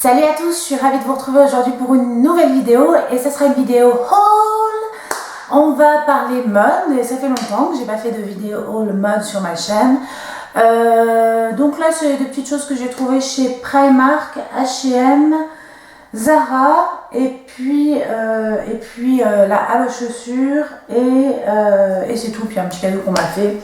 Salut à tous, je suis ravie de vous retrouver aujourd'hui pour une nouvelle vidéo et ce sera une vidéo haul. On va parler mode et ça fait longtemps que j'ai pas fait de vidéo haul mode sur ma chaîne. Donc là c'est des petites choses que j'ai trouvées chez Primark, H&M, Zara et puis la halle aux chaussures et c'est tout, puis un petit cadeau qu'on m'a fait.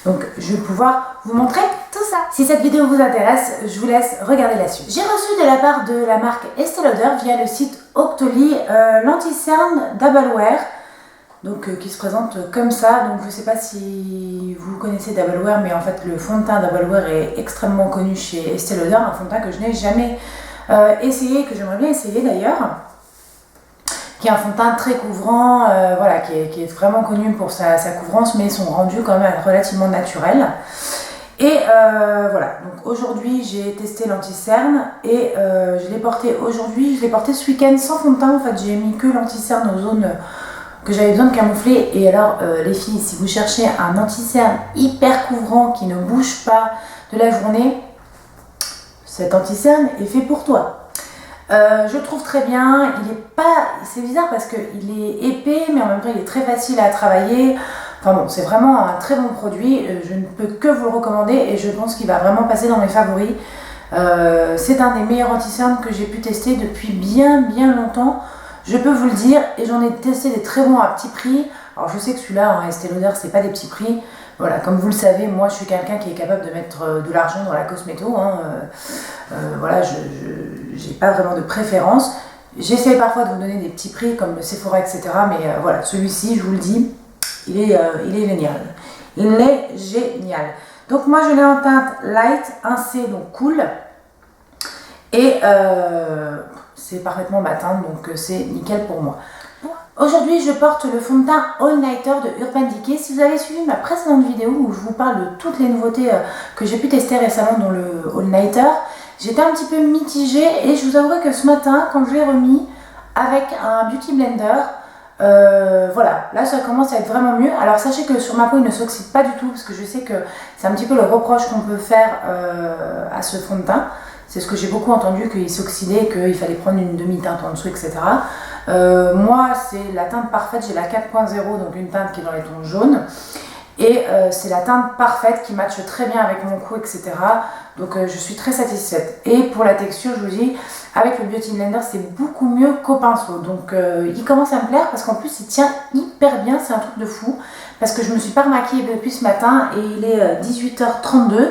Donc je vais pouvoir vous montrer tout ça. Si cette vidéo vous intéresse, je vous laisse regarder la suite. J'ai reçu de la part de la marque Estée Lauder via le site Octoly l'anti-cerne Double Wear. Donc qui se présente comme ça. Donc je ne sais pas si vous connaissez Double Wear, mais en fait le fond de teint Double Wear est extrêmement connu chez Estée Lauder. Un fond de teint que je n'ai jamais essayé, que j'aimerais bien essayer d'ailleurs. Qui est un fond de teint très couvrant, voilà, qui est vraiment connu pour sa couvrance, mais son rendu quand même relativement naturel. Et voilà, donc aujourd'hui j'ai testé l'anti-cerne et je l'ai porté aujourd'hui, je l'ai porté ce week-end sans fond de teint. En fait, j'ai mis que l'anti-cerne aux zones que j'avais besoin de camoufler. Et alors les filles, si vous cherchez un anti-cerne hyper couvrant qui ne bouge pas de la journée, cet anti-cerne est fait pour toi. Je le trouve très bien, il est pas, c'est bizarre parce qu'il est épais mais en même temps il est très facile à travailler. Enfin bon, c'est vraiment un très bon produit, je ne peux que vous le recommander et je pense qu'il va vraiment passer dans mes favoris. C'est un des meilleurs anti-cernes que j'ai pu tester depuis bien longtemps, je peux vous le dire, et j'en ai testé des très bons à petit prix. Alors je sais que celui-là, hein, Estée Lauder, c'est pas des petits prix. Voilà, comme vous le savez, moi je suis quelqu'un qui est capable de mettre de l'argent dans la cosméto. Hein. Voilà, je n'ai pas vraiment de préférence. J'essaie parfois de vous donner des petits prix comme le Sephora, etc. Mais voilà, celui-ci, je vous le dis, il est génial. Il est génial. Donc moi je l'ai en teinte light, 1C, donc cool. Et c'est parfaitement ma teinte, donc c'est nickel pour moi. Aujourd'hui, je porte le fond de teint All Nighter de Urban Decay. Si vous avez suivi ma précédente vidéo où je vous parle de toutes les nouveautés que j'ai pu tester récemment dans le All Nighter, j'étais un petit peu mitigée et je vous avouerai que ce matin, quand je l'ai remis avec un Beauty Blender, voilà, là ça commence à être vraiment mieux. Alors sachez que sur ma peau il ne s'oxyde pas du tout parce que je sais que c'est un petit peu le reproche qu'on peut faire à ce fond de teint. C'est ce que j'ai beaucoup entendu, qu'il s'oxydait, qu'il fallait prendre une demi-teinte en dessous, etc. Moi, c'est la teinte parfaite, j'ai la 4.0, donc une teinte qui est dans les tons jaunes. Et c'est la teinte parfaite qui matche très bien avec mon cou, etc. Donc je suis très satisfaite. Et pour la texture, je vous dis, avec le Beauty Blender, c'est beaucoup mieux qu'au pinceau. Donc il commence à me plaire parce qu'en plus, il tient hyper bien, c'est un truc de fou. Parce que je ne me suis pas remaquillée depuis ce matin et il est 18h32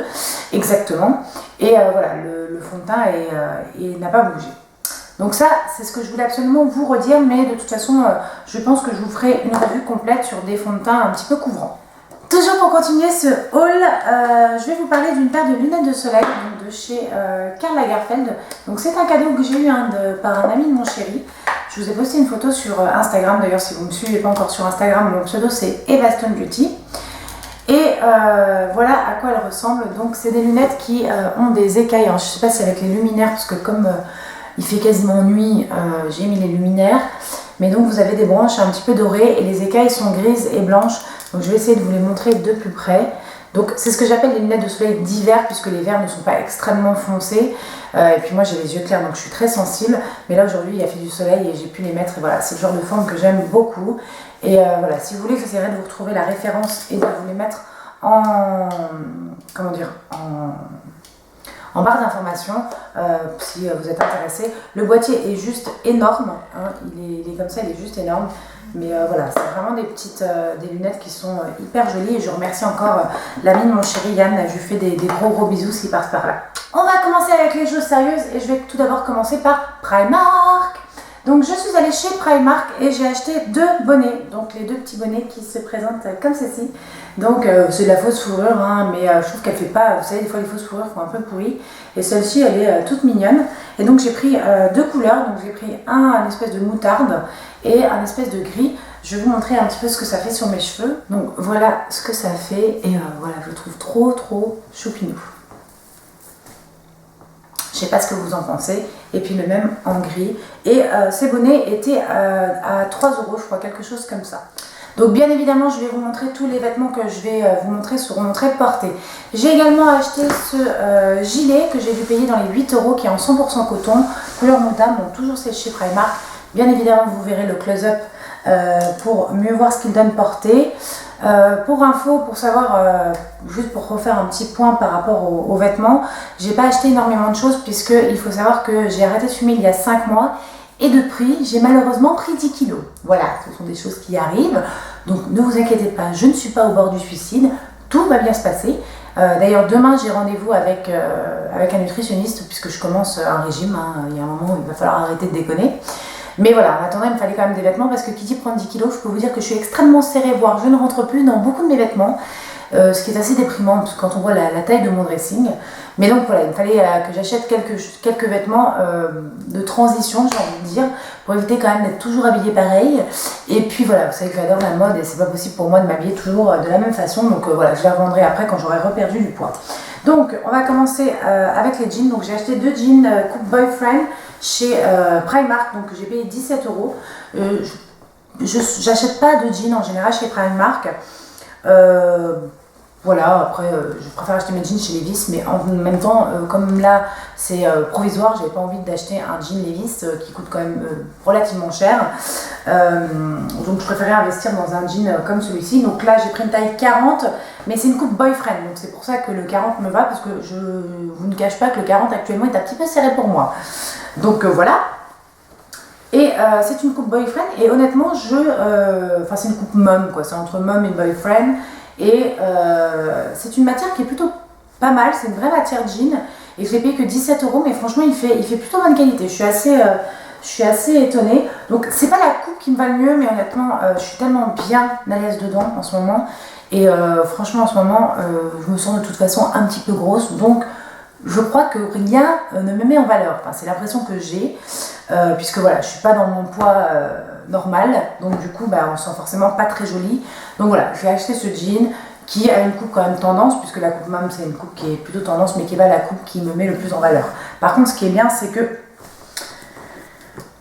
exactement. Et voilà, le fond de teint n'a pas bougé. Donc ça, c'est ce que je voulais absolument vous redire, mais de toute façon, je pense que je vous ferai une revue complète sur des fonds de teint un petit peu couvrants. Toujours pour continuer ce haul, je vais vous parler d'une paire de lunettes de soleil donc de chez Karl Lagerfeld. Donc c'est un cadeau que j'ai eu par un ami de mon chéri. Je vous ai posté une photo sur Instagram, d'ailleurs si vous ne me suivez pas encore sur Instagram, mon pseudo c'est Eva Stone Beauty. Et voilà à quoi elles ressemblent. Donc c'est des lunettes qui ont des écailles. Alors, je ne sais pas si c'est avec les luminaires, parce que comme il fait quasiment nuit, j'ai mis les luminaires. Mais donc vous avez des branches un petit peu dorées et les écailles sont grises et blanches. Donc je vais essayer de vous les montrer de plus près. Donc c'est ce que j'appelle les lunettes de soleil d'hiver puisque les verres ne sont pas extrêmement foncés. Et puis moi j'ai les yeux clairs donc je suis très sensible. Mais là aujourd'hui il a fait du soleil et j'ai pu les mettre. Et voilà, c'est le genre de forme que j'aime beaucoup. Et voilà, si vous voulez, j'essaierai de vous retrouver la référence et de vous les mettre en barre d'informations si vous êtes intéressé. Le boîtier est juste énorme, hein, il est comme ça, il est juste énorme. Mais voilà, c'est vraiment des lunettes qui sont hyper jolies. Et je remercie encore l'ami de mon chéri Yann, je lui fais des gros bisous s'il passe par là. On va commencer avec les choses sérieuses et je vais tout d'abord commencer par Primark. Donc je suis allée chez Primark et j'ai acheté deux bonnets, donc les deux petits bonnets qui se présentent comme ceci. Donc c'est de la fausse fourrure, hein, mais je trouve qu'elle fait pas, vous savez des fois les fausses fourrures font un peu pourri. Et celle-ci elle est toute mignonne. Et donc j'ai pris deux couleurs, donc j'ai pris un espèce de moutarde et un espèce de gris. Je vais vous montrer un petit peu ce que ça fait sur mes cheveux. Donc voilà ce que ça fait et voilà, je le trouve trop choupinou. Je sais pas ce que vous en pensez. Et puis le même en gris. Et ces bonnets étaient à 3 €, je crois, quelque chose comme ça. Donc bien évidemment, je vais vous montrer tous les vêtements que je vais vous montrer seront montrés portés. J'ai également acheté ce gilet que j'ai dû payer dans les 8 € qui est en 100% coton, couleur moutarde, donc toujours c'est chez Primark. Bien évidemment, vous verrez le close-up pour mieux voir ce qu'il donne porté. Pour info, pour savoir, juste pour refaire un petit point par rapport aux vêtements, j'ai pas acheté énormément de choses puisque il faut savoir que j'ai arrêté de fumer il y a 5 mois. Et de prix, j'ai malheureusement pris 10 kilos. Voilà, ce sont des choses qui arrivent. Donc ne vous inquiétez pas, je ne suis pas au bord du suicide. Tout va bien se passer. D'ailleurs, demain, j'ai rendez-vous avec un nutritionniste puisque je commence un régime. Hein. Il y a un moment où il va falloir arrêter de déconner. Mais voilà, en attendant, il me fallait quand même des vêtements parce que qui dit prendre 10 kilos, je peux vous dire que je suis extrêmement serrée, voire je ne rentre plus dans beaucoup de mes vêtements. Ce qui est assez déprimant parce que quand on voit la taille de mon dressing. Mais donc voilà, il me fallait que j'achète quelques vêtements de transition, j'ai envie de dire, pour éviter quand même d'être toujours habillée pareil. Et puis voilà, vous savez que j'adore la mode et c'est pas possible pour moi de m'habiller toujours de la même façon. Donc voilà, je les revendrai après quand j'aurai reperdu du poids. Donc on va commencer avec les jeans. Donc j'ai acheté 2 jeans coupe boyfriend chez Primark, donc j'ai payé 17 €. J'achète pas de jeans en général chez Primark. Voilà, après je préfère acheter mes jeans chez Levi's, mais en même temps, comme là c'est provisoire, j'avais pas envie d'acheter un jean Levi's qui coûte quand même relativement cher. Donc je préférais investir dans un jean comme celui-ci. Donc là j'ai pris une taille 40, mais c'est une coupe boyfriend, donc c'est pour ça que le 40 me va, parce que je vous ne cache pas que le 40 actuellement est un petit peu serré pour moi. Donc voilà. Et c'est une coupe boyfriend et honnêtement enfin c'est une coupe mom quoi, c'est entre mom et boyfriend et c'est une matière qui est plutôt pas mal, c'est une vraie matière jean et je l'ai payé que 17 € mais franchement il fait plutôt bonne qualité, je suis assez étonnée. Donc c'est pas la coupe qui me va le mieux mais honnêtement je suis tellement bien à l'aise dedans en ce moment et franchement en ce moment je me sens de toute façon un petit peu grosse donc je crois que rien ne me met en valeur, enfin, c'est l'impression que j'ai, puisque voilà, je suis pas dans mon poids normal, donc du coup, on se sent forcément pas très jolie. Donc voilà, j'ai acheté ce jean qui a une coupe quand même tendance, puisque la coupe mom c'est une coupe qui est plutôt tendance, mais qui est pas la coupe qui me met le plus en valeur. Par contre, ce qui est bien, c'est que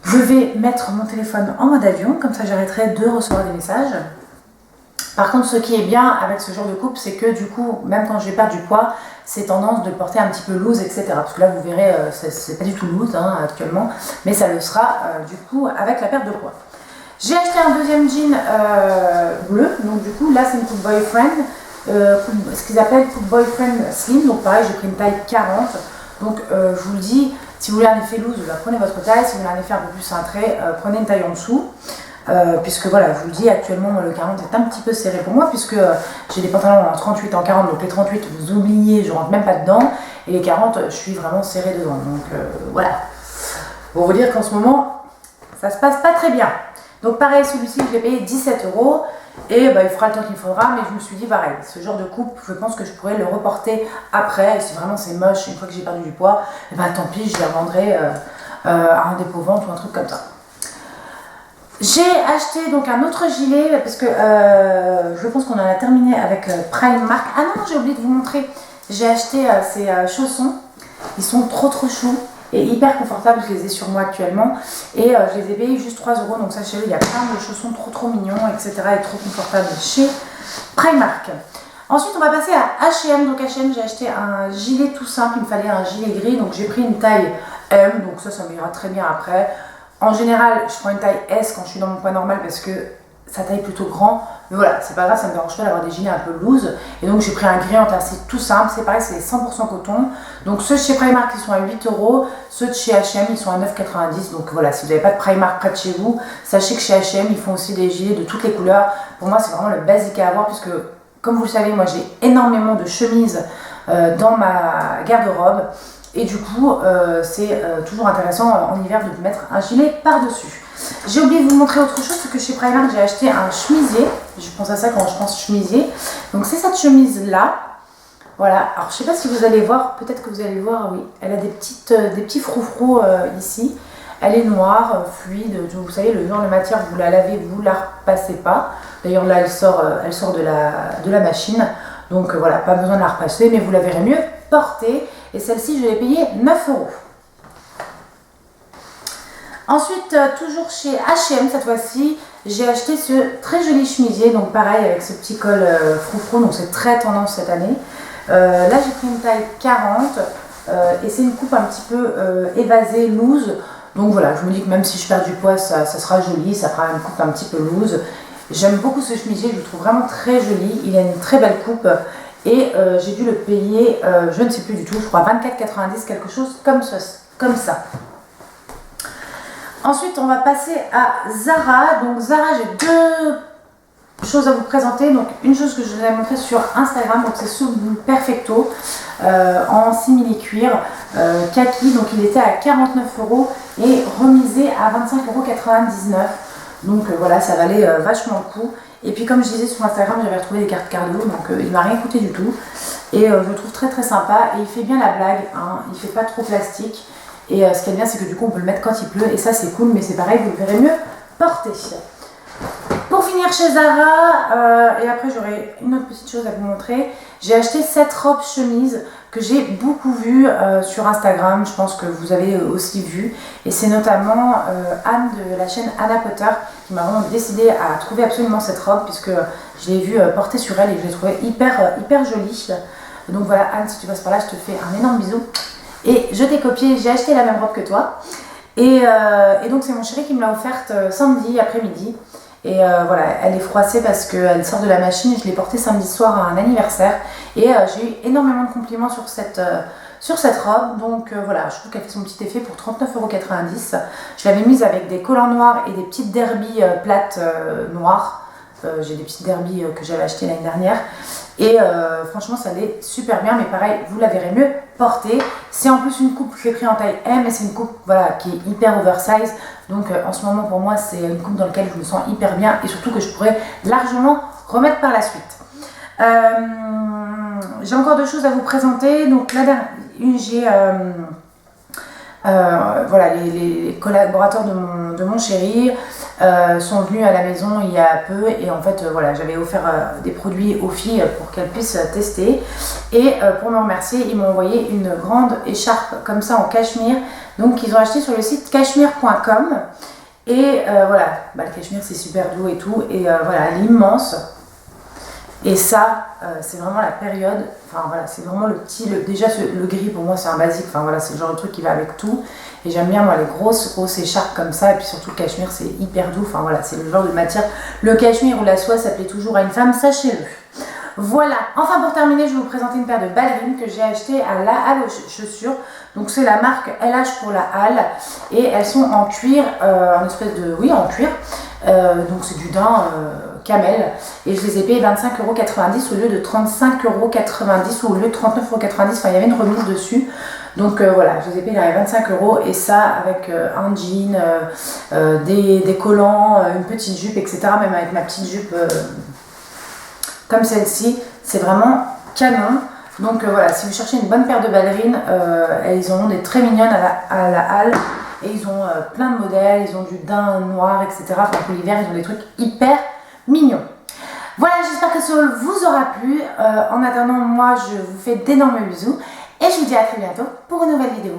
je vais mettre mon téléphone en mode avion, comme ça j'arrêterai de recevoir des messages. Par contre, ce qui est bien avec ce genre de coupe, c'est que du coup, même quand je vais perdre du poids, c'est tendance de porter un petit peu loose, etc. Parce que là, vous verrez, c'est pas du tout loose actuellement, mais ça le sera du coup avec la perte de poids. J'ai acheté un deuxième jean bleu, donc du coup, là, c'est une coupe boyfriend, ce qu'ils appellent coupe boyfriend slim, donc pareil, j'ai pris une taille 40. Donc, je vous le dis, si vous voulez un effet loose, prenez votre taille, si vous voulez un effet un peu plus cintré, prenez une taille en dessous. Puisque voilà, je vous le dis, actuellement le 40 est un petit peu serré pour moi puisque j'ai des pantalons en 38 en 40, donc les 38 vous oubliez, je rentre même pas dedans, et les 40 je suis vraiment serrée dedans, donc voilà, pour vous dire qu'en ce moment ça se passe pas très bien. Donc pareil, celui-ci je l'ai payé 17 € et il fera le temps qu'il faudra, mais je me suis dit pareil, ce genre de coupe je pense que je pourrais le reporter après, et si vraiment c'est moche une fois que j'ai perdu du poids, et tant pis, je les revendrai à un dépôt-vente ou un truc comme ça. J'ai acheté donc un autre gilet parce que je pense qu'on en a terminé avec Primark. Ah non, j'ai oublié de vous montrer. J'ai acheté ces chaussons. Ils sont trop choux et hyper confortables. Je les ai sur moi actuellement. Et je les ai payés juste 3 €. Donc sachez-le, il y a plein de chaussons trop mignons, etc. et trop confortables chez Primark. Ensuite, on va passer à H&M. Donc H&M, j'ai acheté un gilet tout simple. Il me fallait un gilet gris. Donc j'ai pris une taille M. Donc ça m'ira très bien après. En général, je prends une taille S quand je suis dans mon poids normal parce que ça taille plutôt grand. Mais voilà, c'est pas grave, ça me dérange pas d'avoir des gilets un peu loose. Et donc j'ai pris un gris entassé tout simple. C'est pareil, c'est 100% coton. Donc ceux de chez Primark, ils sont à 8 €. Ceux de chez H&M, ils sont à 9,90 €. Donc voilà, si vous n'avez pas de Primark près de chez vous, sachez que chez H&M, ils font aussi des gilets de toutes les couleurs. Pour moi, c'est vraiment le basique à avoir puisque, comme vous le savez, moi j'ai énormément de chemises dans ma garde-robe. Et du coup, c'est toujours intéressant en hiver de mettre un gilet par-dessus. J'ai oublié de vous montrer autre chose, c'est que chez Primark, j'ai acheté un chemisier. Je pense à ça quand je pense chemisier. Donc c'est cette chemise-là. Voilà, alors je sais pas si vous allez voir, peut-être que vous allez voir, oui. Elle a des petits froufrous ici. Elle est noire, fluide. Vous savez, le genre de matière, vous la lavez, vous la repassez pas. D'ailleurs là, elle sort de la machine. Donc voilà, pas besoin de la repasser, mais vous la verrez mieux portée. Et celle-ci, je l'ai payée 9 €. Ensuite, toujours chez H&M cette fois-ci, j'ai acheté ce très joli chemisier, donc pareil avec ce petit col froufrou, donc c'est très tendance cette année. Là j'ai pris une taille 40 et c'est une coupe un petit peu évasée, loose. Donc voilà, je me dis que même si je perds du poids, ça sera joli, ça fera une coupe un petit peu loose. J'aime beaucoup ce chemisier, je le trouve vraiment très joli, il a une très belle coupe et j'ai dû le payer, je ne sais plus du tout, je crois 24,90, quelque chose comme ça. Ensuite, on va passer à Zara. Donc Zara, j'ai deux choses à vous présenter. Donc une chose que je vous ai montré sur Instagram, donc c'est ce Perfecto en simili cuir kaki. Donc il était à 49 € et remisé à 25,99 €. Donc voilà, ça valait vachement le coup. Et puis comme je disais sur Instagram, j'avais retrouvé des cartes cadeaux, donc il m'a rien coûté du tout. Et je le trouve très très sympa et il fait bien la blague, hein. Il fait pas trop plastique. Et ce qui est bien, c'est que du coup on peut le mettre quand il pleut et ça c'est cool, mais c'est pareil, vous le verrez mieux porter. Pour finir chez Zara, et après j'aurai une autre petite chose à vous montrer, j'ai acheté cette robe chemise que j'ai beaucoup vue sur Instagram, je pense que vous avez aussi vu, et c'est notamment Anne de la chaîne Anna Potter qui m'a vraiment décidé à trouver absolument cette robe puisque je l'ai vue porter sur elle et je l'ai trouvée hyper jolie. Donc voilà Anne, si tu passes par là, je te fais un énorme bisou. Et je t'ai copié, j'ai acheté la même robe que toi. Et donc c'est mon chéri qui me l'a offerte samedi après-midi. Et voilà, elle est froissée parce qu'elle sort de la machine. Je l'ai portée samedi soir à un anniversaire. Et j'ai eu énormément de compliments sur cette robe. Donc voilà, je trouve qu'elle fait son petit effet pour 39,90 €. Je l'avais mise avec des collants noirs et des petites derbies plates noires. J'ai des petites derbies que j'avais achetées l'année dernière. Et franchement ça allait super bien, mais pareil, vous la verrez mieux portée. C'est en plus une coupe que j'ai pris en taille M et c'est une coupe voilà, qui est hyper oversize. Donc en ce moment pour moi c'est une coupe dans laquelle je me sens hyper bien et surtout que je pourrais largement remettre par la suite. J'ai encore deux choses à vous présenter. Donc la dernière, j'ai voilà, les collaborateurs de mon chéri sont venus à la maison il y a peu et en fait voilà, j'avais offert des produits aux filles pour qu'elles puissent tester et pour me remercier ils m'ont envoyé une grande écharpe comme ça en cachemire, donc ils ont acheté sur le site cachemire.com et voilà, bah, le cachemire c'est super doux et tout et voilà, elle est immense. Et ça, c'est vraiment la période, enfin voilà, c'est vraiment le petit, déjà le gris pour moi c'est un basique, enfin voilà, c'est le genre de truc qui va avec tout. Et j'aime bien moi les grosses écharpes comme ça, et puis surtout le cachemire c'est hyper doux, enfin voilà, c'est le genre de matière. Le cachemire ou la soie, ça plaît toujours à une femme, sachez-le. Voilà, enfin pour terminer, je vais vous présenter une paire de ballerines que j'ai achetées à La Halle aux chaussures. Donc c'est la marque LH pour La Halle, et elles sont en cuir, en espèce de, oui en cuir, donc c'est du daim camel, et je les ai payées 25,90 € au lieu de 35,90 € ou au lieu de 39,90 €, enfin il y avait une remise dessus. Donc voilà, je les ai payées dans les 25 € et ça avec un jean, des collants, une petite jupe, etc. Même avec ma petite jupe comme celle-ci, c'est vraiment canon. Donc voilà, si vous cherchez une bonne paire de ballerines, ils en ont des très mignonnes à la Halle. Et ils ont plein de modèles, ils ont du daim noir, etc. Enfin pour l'hiver, ils ont des trucs hyper mignons. Voilà, j'espère que ça vous aura plu. En attendant, moi je vous fais d'énormes bisous. Et je vous dis à très bientôt pour une nouvelle vidéo.